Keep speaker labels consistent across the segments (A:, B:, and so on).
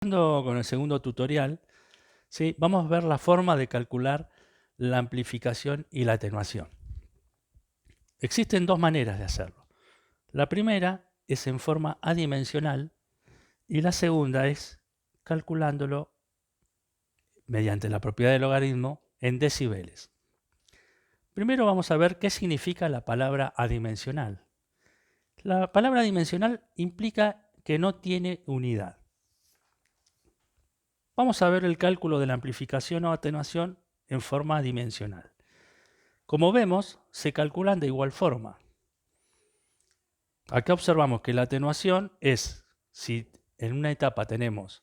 A: Con el segundo tutorial, ¿sí? Vamos a ver la forma de calcular la amplificación y la atenuación. Existen dos maneras de hacerlo. La primera es en forma adimensional y la segunda es calculándolo mediante la propiedad del logaritmo en decibeles. Primero vamos a ver qué significa la palabra adimensional. La palabra adimensional implica que no tiene unidad. Vamos a ver el cálculo de la amplificación o atenuación en forma dimensional. Como vemos, se calculan de igual forma. Acá observamos que la atenuación es si en una etapa tenemos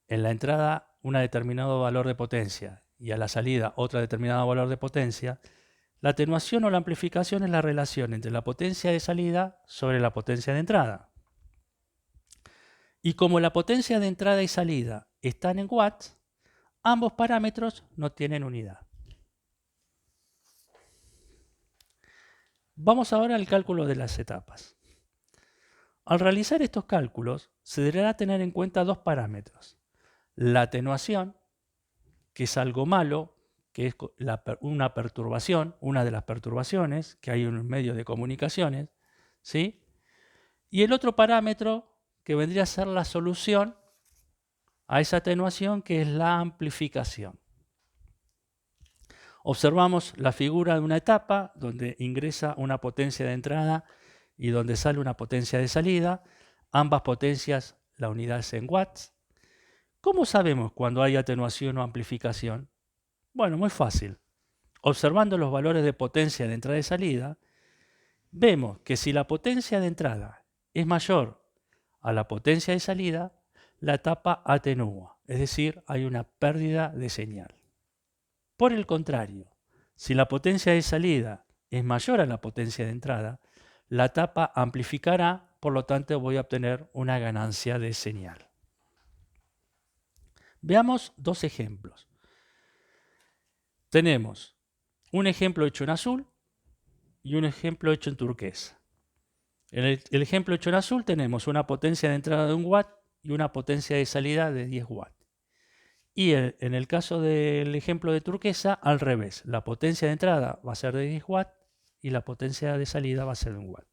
A: en la entrada un determinado valor de potencia y a la salida otro determinado valor de potencia, la atenuación o la amplificación es la relación entre la potencia de salida sobre la potencia de entrada. Y como la potencia de entrada y salida están en watts, ambos parámetros no tienen unidad. Vamos ahora al cálculo de las etapas. Al realizar estos cálculos, se deberá tener en cuenta dos parámetros. La atenuación, que es algo malo, que es una perturbación, una de las perturbaciones que hay en un medio de comunicaciones, ¿sí? Y el otro parámetro que vendría a ser la solución a esa atenuación, que es la amplificación. Observamos la figura de una etapa donde ingresa una potencia de entrada y donde sale una potencia de salida. Ambas potencias, la unidad es en watts. ¿Cómo sabemos cuando hay atenuación o amplificación? Bueno, muy fácil. Observando los valores de potencia de entrada y salida, vemos que si la potencia de entrada es mayor a la potencia de salida, la etapa atenúa, es decir, hay una pérdida de señal. Por el contrario, si la potencia de salida es mayor a la potencia de entrada, la etapa amplificará, por lo tanto voy a obtener una ganancia de señal. Veamos dos ejemplos. Tenemos un ejemplo hecho en azul y un ejemplo hecho en turquesa. En el ejemplo hecho en azul tenemos una potencia de entrada de 1 watt y una potencia de salida de 10 watts. Y en el caso del ejemplo de turquesa, al revés. La potencia de entrada va a ser de 10 watts y la potencia de salida va a ser de 1 watt.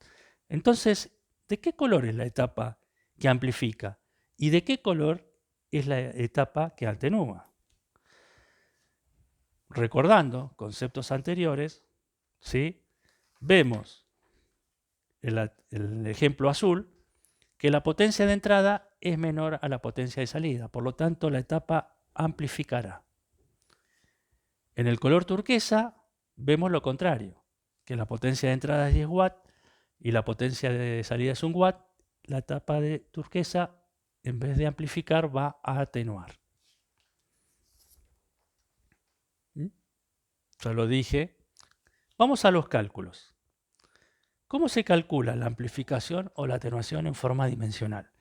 A: Entonces, ¿de qué color es la etapa que amplifica? ¿Y de qué color es la etapa que atenúa? Recordando conceptos anteriores, ¿sí? Vemos el ejemplo azul, que la potencia de entrada es menor a la potencia de salida. Por lo tanto, la etapa amplificará. En el color turquesa vemos lo contrario, que la potencia de entrada es 10 watts y la potencia de salida es 1 watt. La etapa de turquesa, en vez de amplificar, va a atenuar. Ya lo dije. Vamos a los cálculos. ¿Cómo se calcula la amplificación o la atenuación en forma dimensional?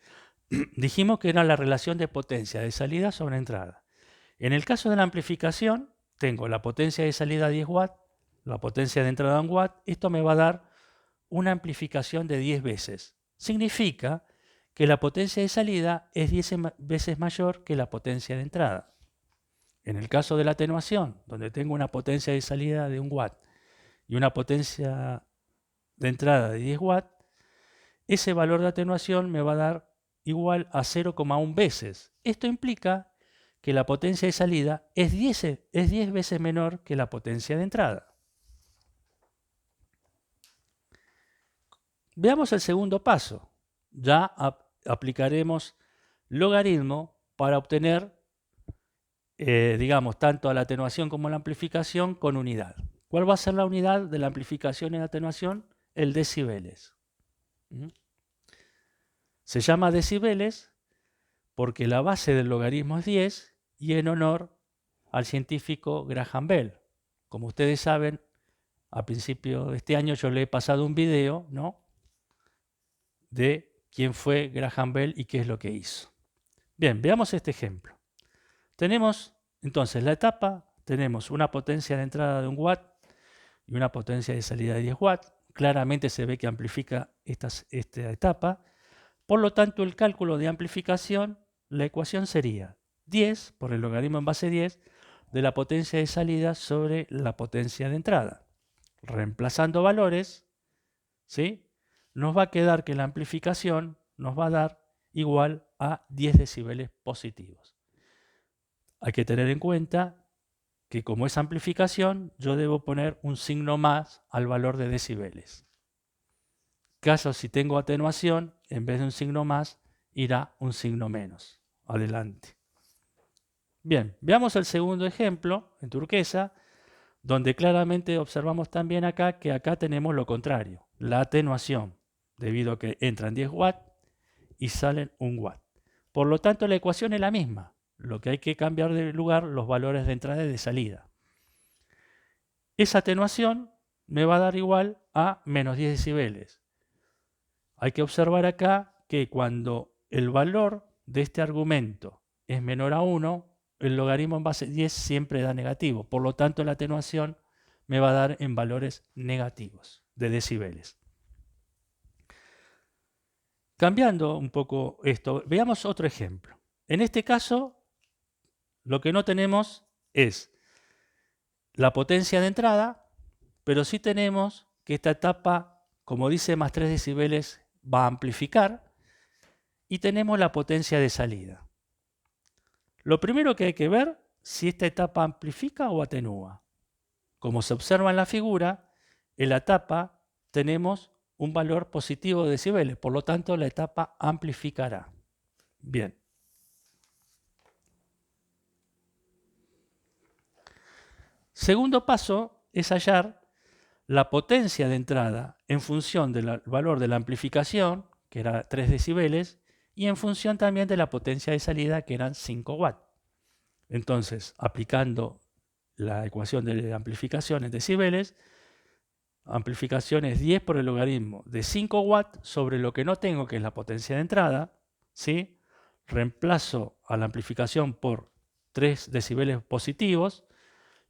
A: Dijimos que era la relación de potencia de salida sobre entrada. En el caso de la amplificación, tengo la potencia de salida 10 watts, la potencia de entrada 1 watt. Esto me va a dar una amplificación de 10 veces. Significa que la potencia de salida es 10 veces mayor que la potencia de entrada. En el caso de la atenuación, donde tengo una potencia de salida de 1 watt y una potencia de entrada de 10 watts, ese valor de atenuación me va a dar igual a 0,1 veces. Esto implica que la potencia de salida es 10 veces menor que la potencia de entrada. Veamos el segundo paso. Ya aplicaremos logaritmo para obtener, digamos, tanto a la atenuación como a la amplificación con unidad. ¿Cuál va a ser la unidad de la amplificación y la atenuación? El decibeles. Se llama decibeles porque la base del logaritmo es 10 y en honor al científico Graham Bell. Como ustedes saben, a principio de este año yo le he pasado un video, ¿no?, de quién fue Graham Bell y qué es lo que hizo. Bien, veamos este ejemplo. Tenemos entonces la etapa, tenemos una potencia de entrada de 1 watt y una potencia de salida de 10 watts. Claramente se ve que amplifica esta etapa. Por lo tanto, el cálculo de amplificación la ecuación sería 10 por el logaritmo en base 10 de la potencia de salida sobre la potencia de entrada. Reemplazando valores, ¿sí?, nos va a quedar que la amplificación nos va a dar igual a 10 decibeles positivos. Hay que tener en cuenta que como es amplificación, yo debo poner un signo más al valor de decibeles. Caso si tengo atenuación, en vez de un signo más, irá un signo menos. Adelante. Bien, veamos el segundo ejemplo en turquesa, donde claramente observamos también acá que acá tenemos lo contrario, la atenuación, debido a que entran 10 watts y salen 1 watt. Por lo tanto, la ecuación es la misma. Lo que hay que cambiar de lugar los valores de entrada y de salida. Esa atenuación me va a dar igual a menos 10 decibeles. Hay que observar acá que cuando el valor de este argumento es menor a 1, el logaritmo en base 10 siempre da negativo. Por lo tanto, la atenuación me va a dar en valores negativos de decibeles. Cambiando un poco esto, veamos otro ejemplo. En este caso, lo que no tenemos es la potencia de entrada, pero sí tenemos que esta etapa, como dice más 3 decibeles, va a amplificar, y tenemos la potencia de salida. Lo primero que hay que ver si esta etapa amplifica o atenúa. Como se observa en la figura, en la etapa tenemos un valor positivo de decibeles, por lo tanto la etapa amplificará. Bien. Segundo paso es hallar la potencia de entrada en función del valor de la amplificación, que era 3 decibeles, y en función también de la potencia de salida, que eran 5 watts. Entonces, aplicando la ecuación de amplificación en decibeles, amplificación es 10 por el logaritmo de 5 watts sobre lo que no tengo, que es la potencia de entrada, ¿sí? Reemplazo a la amplificación por 3 decibeles positivos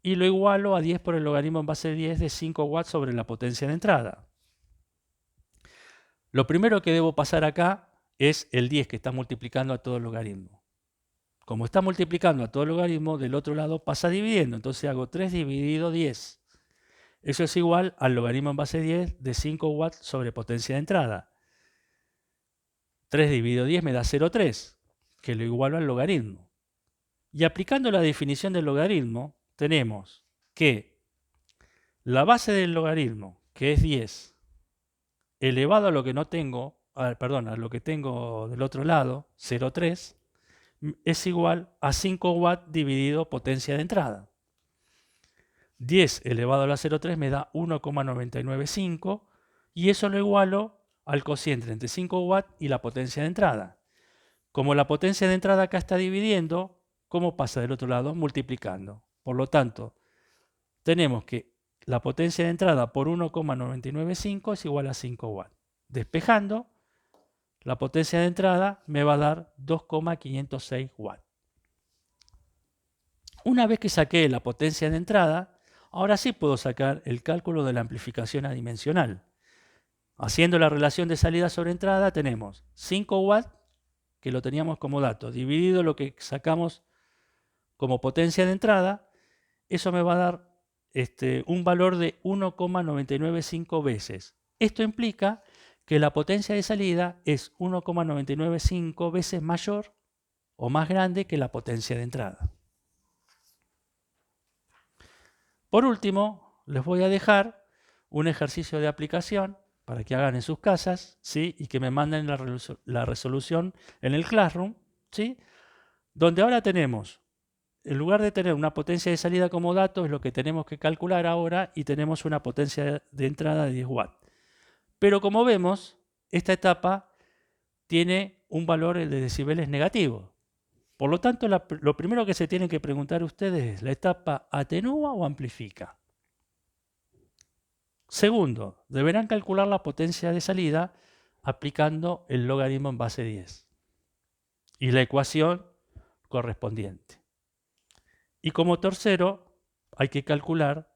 A: y lo igualo a 10 por el logaritmo en base 10 de 5 watts sobre la potencia de entrada. Lo primero que debo pasar acá es el 10 que está multiplicando a todo el logaritmo. Como está multiplicando a todo el logaritmo, del otro lado pasa dividiendo. Entonces hago 3 dividido 10. Eso es igual al logaritmo en base 10 de 5 watts sobre potencia de entrada. 3 dividido 10 me da 0,3, que lo igualo al logaritmo. Y aplicando la definición del logaritmo, tenemos que la base del logaritmo, que es 10, elevado a lo que no tengo, a lo que tengo del otro lado, 0,3, es igual a 5 watts dividido potencia de entrada. 10 elevado a la 0,3 me da 1,995 y eso lo igualo al cociente entre 5 watts y la potencia de entrada. Como la potencia de entrada acá está dividiendo, ¿cómo pasa del otro lado? Multiplicando. Por lo tanto, tenemos que la potencia de entrada por 1,995 es igual a 5 watts. Despejando, la potencia de entrada me va a dar 2,506 watts. Una vez que saqué la potencia de entrada, ahora sí puedo sacar el cálculo de la amplificación adimensional. Haciendo la relación de salida sobre entrada tenemos 5 watts, que lo teníamos como dato, dividido lo que sacamos como potencia de entrada, eso me va a dar un valor de 1,995 veces. Esto implica que la potencia de salida es 1,995 veces mayor o más grande que la potencia de entrada. Por último, les voy a dejar un ejercicio de aplicación para que hagan en sus casas, ¿sí?, y que me manden la resolución en el Classroom, ¿sí?, donde ahora tenemos, en lugar de tener una potencia de salida como dato, es lo que tenemos que calcular ahora, y tenemos una potencia de entrada de 10 watts. Pero como vemos, esta etapa tiene un valor de decibeles negativo. Por lo tanto, lo primero que se tienen que preguntar ustedes es, ¿la etapa atenúa o amplifica? Segundo, deberán calcular la potencia de salida aplicando el logaritmo en base 10 y la ecuación correspondiente. Y como tercero, hay que calcular,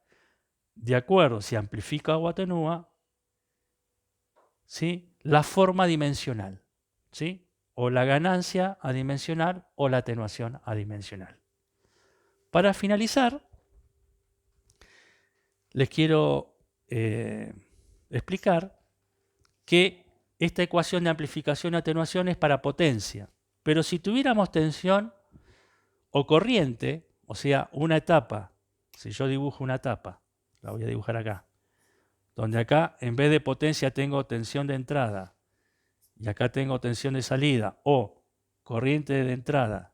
A: de acuerdo si amplifica o atenúa, ¿sí?, la forma dimensional, ¿sí? o la ganancia adimensional o la atenuación adimensional. Para finalizar, les quiero explicar que esta ecuación de amplificación y atenuación es para potencia, pero si tuviéramos tensión o corriente, o sea, una etapa, si yo dibujo una etapa, la voy a dibujar acá, donde acá en vez de potencia tengo tensión de entrada y acá tengo tensión de salida, o corriente de entrada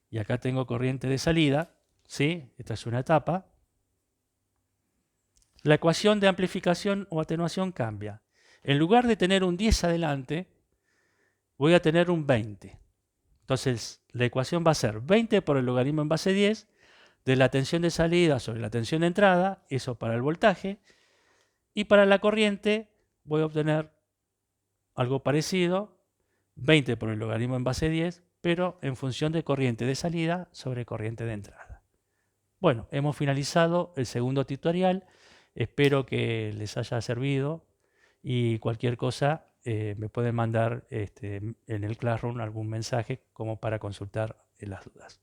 A: y acá tengo corriente de salida, ¿sí? Esta es una etapa. La ecuación de amplificación o atenuación cambia. En lugar de tener un 10 adelante, voy a tener un 20. Entonces, la ecuación va a ser 20 por el logaritmo en base 10 de la tensión de salida sobre la tensión de entrada, eso para el voltaje, y para la corriente voy a obtener algo parecido, 20 por el logaritmo en base 10, pero en función de corriente de salida sobre corriente de entrada. Bueno, hemos finalizado el segundo tutorial. Espero que les haya servido y cualquier cosa me pueden mandar en el Classroom algún mensaje como para consultar las dudas.